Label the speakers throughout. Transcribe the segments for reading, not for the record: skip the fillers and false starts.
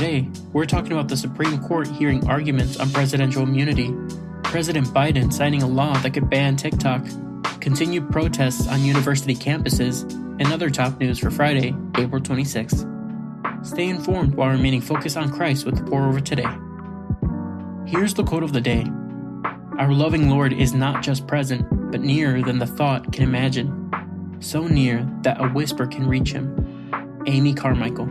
Speaker 1: Today, we're talking about the Supreme Court hearing arguments on presidential immunity, President Biden signing a law that could ban TikTok, continued protests on university campuses, and other top news for Friday, April 26th. Stay informed while remaining focused on Christ with the pour over today. Here's the quote of the day. Our loving Lord is not just present, but nearer than the thought can imagine. So near that a whisper can reach him. Amy Carmichael.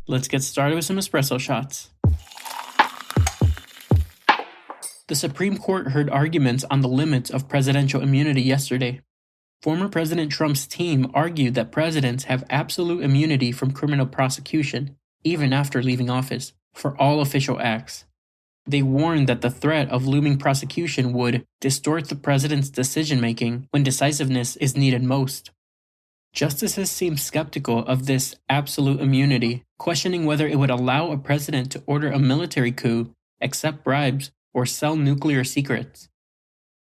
Speaker 1: Let's get started with some espresso shots. The Supreme Court heard arguments on the limits of presidential immunity yesterday. Former President Trump's team argued that presidents have absolute immunity from criminal prosecution, even after leaving office, for all official acts. They warned that the threat of looming prosecution would distort the president's decision-making when decisiveness is needed most. Justices seem skeptical of this absolute immunity, questioning whether it would allow a president to order a military coup, accept bribes, or sell nuclear secrets.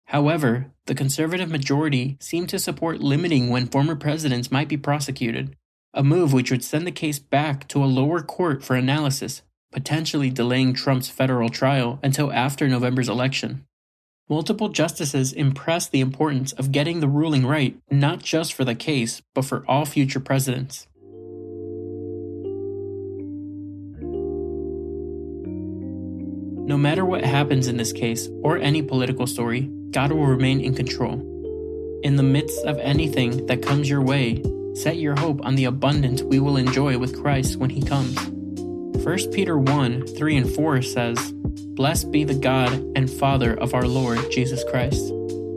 Speaker 1: However, the conservative majority seem to support limiting when former presidents might be prosecuted, a move which would send the case back to a lower court for analysis, potentially delaying Trump's federal trial until after November's election. Multiple justices impressed the importance of getting the ruling right, not just for the case, but for all future presidents. No matter what happens in this case, or any political story, God will remain in control. In the midst of anything that comes your way, set your hope on the abundance we will enjoy with Christ when He comes. 1 Peter 1:3 and 4 says, "Blessed be the God and Father of our Lord Jesus Christ.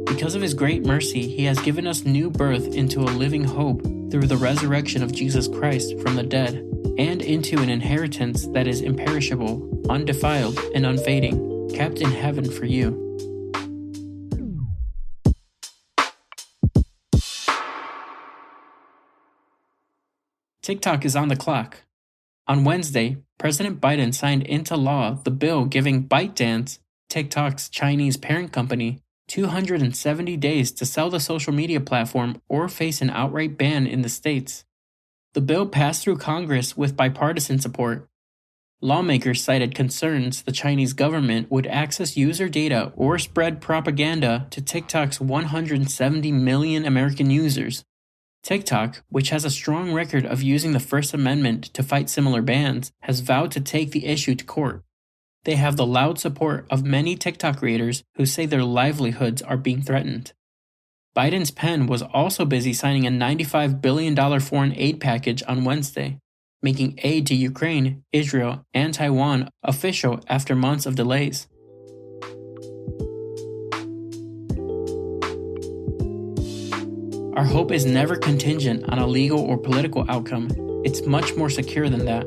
Speaker 1: Because of His great mercy, He has given us new birth into a living hope through the resurrection of Jesus Christ from the dead, and into an inheritance that is imperishable, undefiled, and unfading, kept in heaven for you." TikTok is on the clock. On Wednesday, President Biden signed into law the bill giving ByteDance, TikTok's Chinese parent company, 270 days to sell the social media platform or face an outright ban in the States. The bill passed through Congress with bipartisan support. Lawmakers cited concerns the Chinese government would access user data or spread propaganda to TikTok's 170 million American users. TikTok, which has a strong record of using the First Amendment to fight similar bans, has vowed to take the issue to court. They have the loud support of many TikTok creators who say their livelihoods are being threatened. Biden's pen was also busy signing a $95 billion foreign aid package on Wednesday, making aid to Ukraine, Israel, and Taiwan official after months of delays. Our hope is never contingent on a legal or political outcome. It's much more secure than that.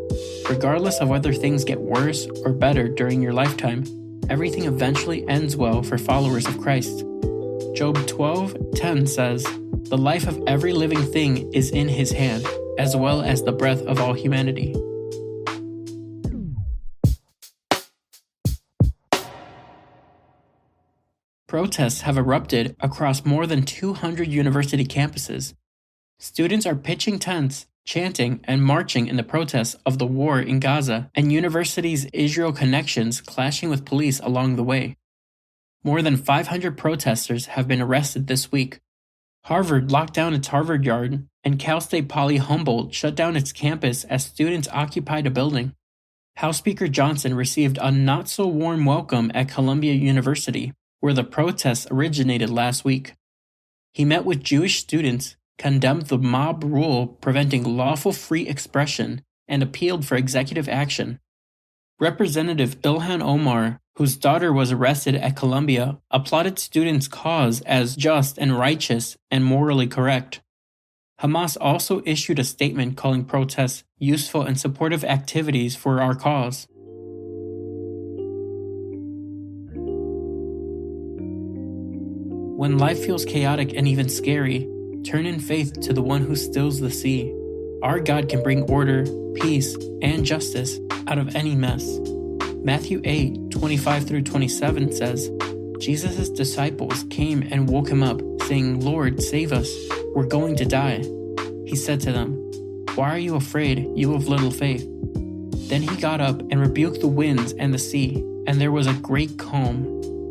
Speaker 1: Regardless of whether things get worse or better during your lifetime, everything eventually ends well for followers of Christ. Job 12:10 says, "The life of every living thing is in His hand, as well as the breath of all humanity." Protests have erupted across more than 200 university campuses. Students are pitching tents, chanting, and marching in the protests of the war in Gaza and universities' Israel connections clashing with police along the way. More than 500 protesters have been arrested this week. Harvard locked down its Harvard Yard, and Cal State Poly Humboldt shut down its campus as students occupied a building. House Speaker Johnson received a not-so-warm welcome at Columbia University, where the protests originated last week. He met with Jewish students, condemned the mob rule preventing lawful free expression, and appealed for executive action. Representative Ilhan Omar, whose daughter was arrested at Columbia, applauded students' cause as just and righteous and morally correct. Hamas also issued a statement calling protests useful and supportive activities for our cause. When life feels chaotic and even scary, turn in faith to the one who stills the sea. Our God can bring order, peace, and justice out of any mess. Matthew 8:25-27 says, Jesus' disciples came and woke him up, saying, "Lord, save us, we're going to die." He said to them, "Why are you afraid, you of little faith?" Then he got up and rebuked the winds and the sea, and there was a great calm.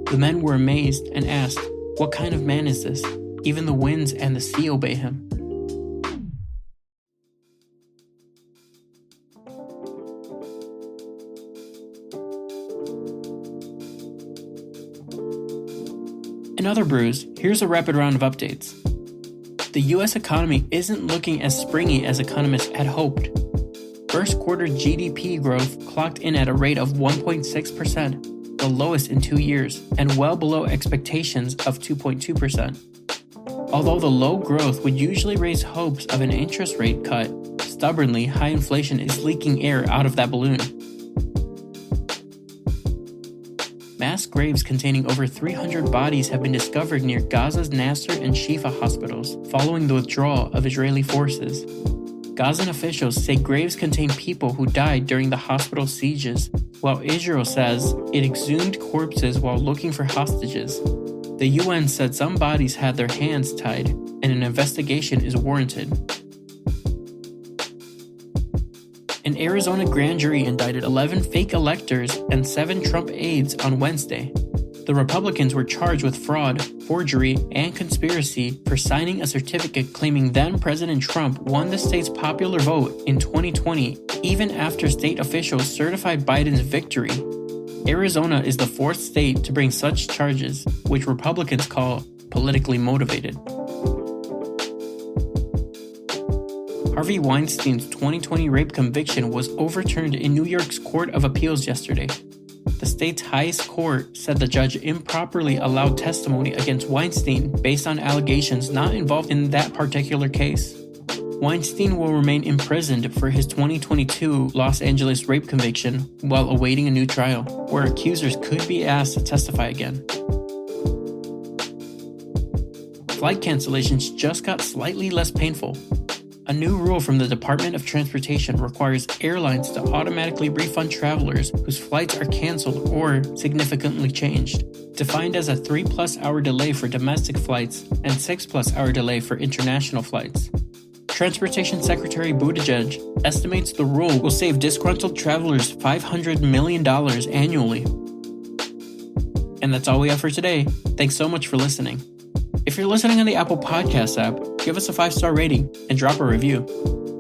Speaker 1: The men were amazed and asked, "What kind of man is this? Even the winds and the sea obey him." In other brews, here's a rapid round of updates. The US economy isn't looking as springy as economists had hoped. First quarter GDP growth clocked in at a rate of 1.6%, the lowest in 2 years, and well below expectations of 2.2%. Although the low growth would usually raise hopes of an interest rate cut, stubbornly high inflation is leaking air out of that balloon. Mass graves containing over 300 bodies have been discovered near Gaza's Nasser and Shifa hospitals following the withdrawal of Israeli forces. Gazan officials say graves contain people who died during the hospital sieges, while Israel says it exhumed corpses while looking for hostages. The UN said some bodies had their hands tied, and an investigation is warranted. An Arizona grand jury indicted 11 fake electors and 7 Trump aides on Wednesday. The Republicans were charged with fraud, forgery, and conspiracy for signing a certificate claiming then-President Trump won the state's popular vote in 2020, even after state officials certified Biden's victory. Arizona is the 4th state to bring such charges, which Republicans call politically motivated. Harvey Weinstein's 2020 rape conviction was overturned in New York's Court of Appeals yesterday. The state's highest court said the judge improperly allowed testimony against Weinstein based on allegations not involved in that particular case. Weinstein will remain imprisoned for his 2022 Los Angeles rape conviction while awaiting a new trial, where accusers could be asked to testify again. Flight cancellations just got slightly less painful. A new rule from the Department of Transportation requires airlines to automatically refund travelers whose flights are canceled or significantly changed, defined as a 3+ hour delay for domestic flights and 6+ hour delay for international flights. Transportation Secretary Buttigieg estimates the rule will save disgruntled travelers $500 million annually. And that's all we have for today. Thanks so much for listening. If you're listening on the Apple Podcasts app, give us a 5-star rating and drop a review.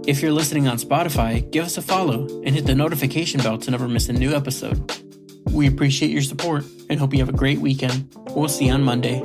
Speaker 1: If you're listening on Spotify, give us a follow and hit the notification bell to never miss a new episode. We appreciate your support and hope you have a great weekend. We'll see you on Monday.